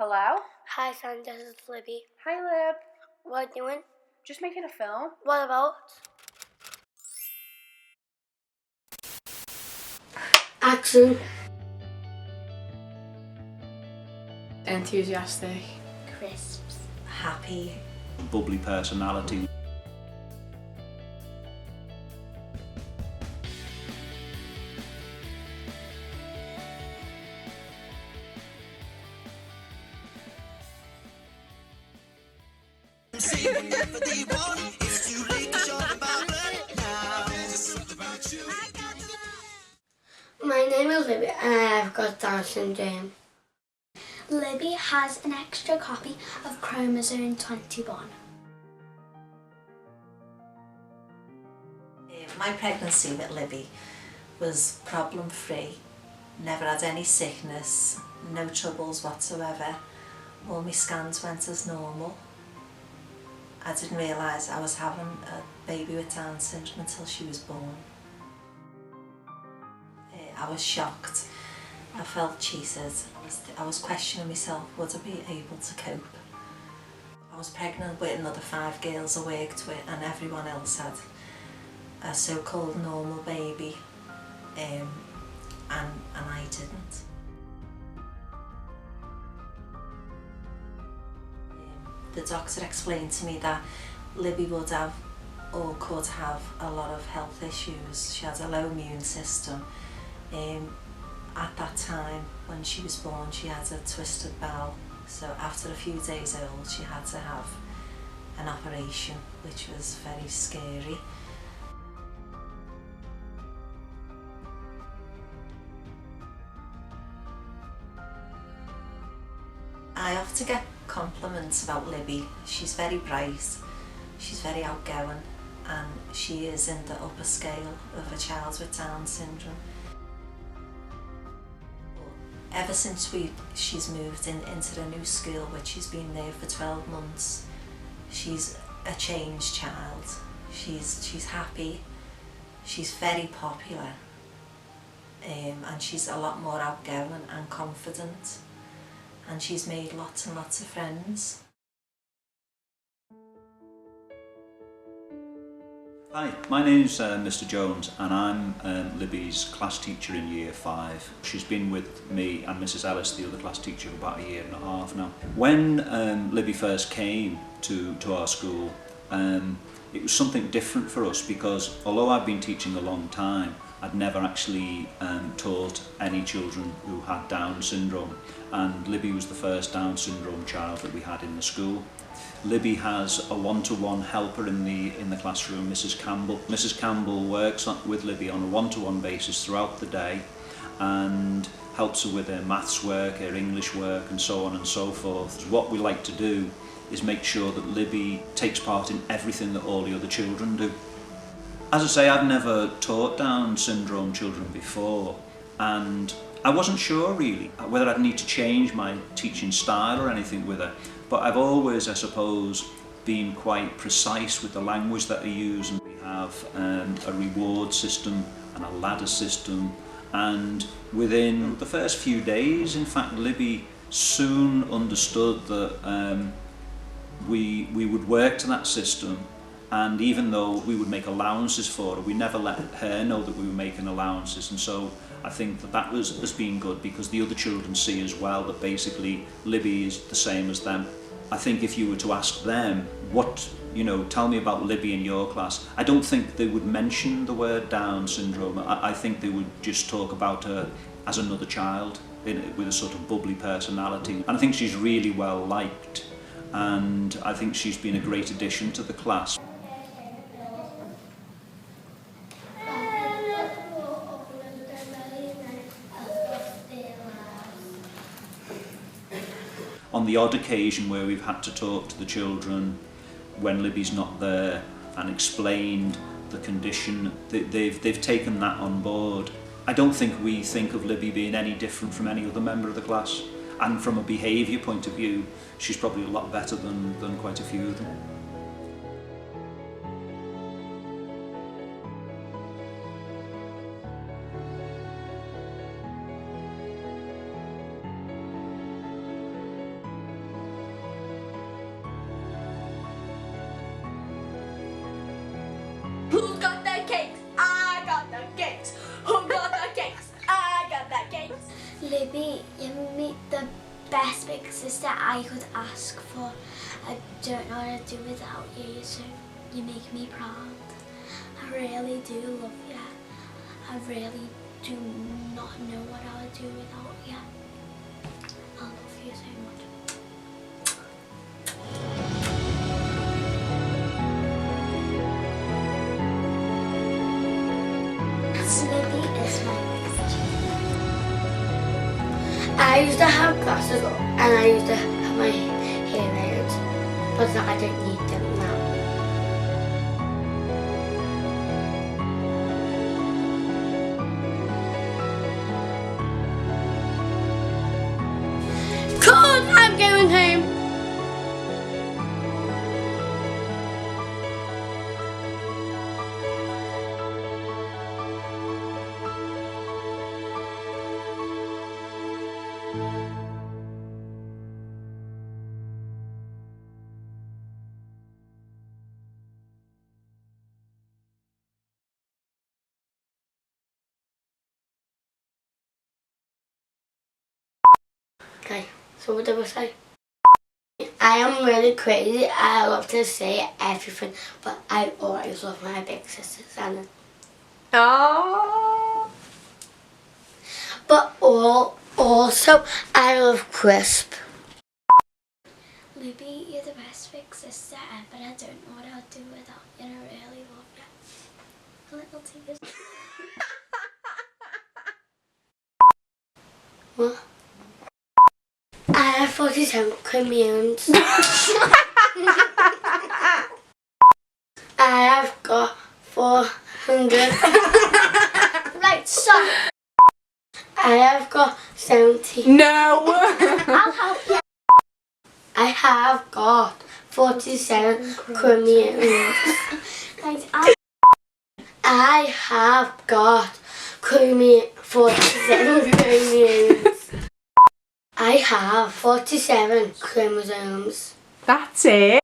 Hello? Hi, Sam, this is Libby. Hi, Lib. What are you doing? Just making a film. What about? Action. Enthusiastic. Crisps. Happy. Bubbly personality. My name is Libby and I have got Down syndrome. Libby has an extra copy of chromosome 21. My pregnancy with Libby was problem-free, never had any sickness, no troubles whatsoever. All my scans went as normal. I didn't realise I was having a baby with Down syndrome until she was born. I was shocked. I felt cheated. I was questioning myself, would I be able to cope? I was pregnant with another 5 girls I worked with and everyone else had a so-called normal baby, and I didn't. The doctor explained to me that Libby would have or could have a lot of health issues. She had a low immune system. At that time, when she was born, she had a twisted bowel. So after a few days old, she had to have an operation, which was very scary. I often get compliments about Libby. She's very bright, she's very outgoing, and she is in the upper scale of a child with Down syndrome. Ever since she's moved into the new school, which she's been there for 12 months, she's a changed child. She's happy, she's very popular, and she's a lot more outgoing and confident, and she's made lots and lots of friends. Hi, my name's Mr Jones and I'm Libby's class teacher in Year 5. She's been with me and Mrs Ellis, the other class teacher, for about a year and a half now. When Libby first came to our school, it was something different for us because although I've been teaching a long time, I'd never actually taught any children who had Down syndrome, and Libby was the first Down syndrome child that we had in the school. Libby has a one-to-one helper in the classroom, Mrs Campbell. Mrs Campbell works with Libby on a one-to-one basis throughout the day and helps her with her maths work, her English work and so on and so forth. What we like to do is make sure that Libby takes part in everything that all the other children do. As I say, I've never taught Down syndrome children before, and I wasn't sure really whether I'd need to change my teaching style or anything with her, but I've always, I suppose, been quite precise with the language that I use. And we have a reward system and a ladder system, and within the first few days, in fact, Libby soon understood that we would work to that system. And even though we would make allowances for her, we never let her know that we were making allowances. And so I think that has been good because the other children see as well that basically Libby is the same as them. I think if you were to ask them, tell me about Libby in your class, I don't think they would mention the word Down syndrome. I think they would just talk about her as another child with a sort of bubbly personality. And I think she's really well liked, and I think she's been a great addition to the class. On the odd occasion where we've had to talk to the children when Libby's not there and explained the condition, they've taken that on board. I don't think we think of Libby being any different from any other member of the class, and from a behaviour point of view, she's probably a lot better than quite a few of them. big sister I could ask for. I don't know what to do without you, so you make me proud. I really do love you. I really do not know what I would do without you. I love you so much. Libby is my best. I used to have glasses and I used to have my hair out, but I don't need them now. Cause I'm going home. Okay, so what do I say? I am really crazy. I love to say everything, but I always love my big sister Shannon. Oh. But also I love Crisp. Libby, you're the best big sister ever. I don't know what I'd do without you. I really love you. A little tears. What? I have 47 communes. I have got 400. Right, stop. I have got 70. No. I'll help you. I have got 47 communes. Right, I have got 47 communes. I have 47 chromosomes. That's it.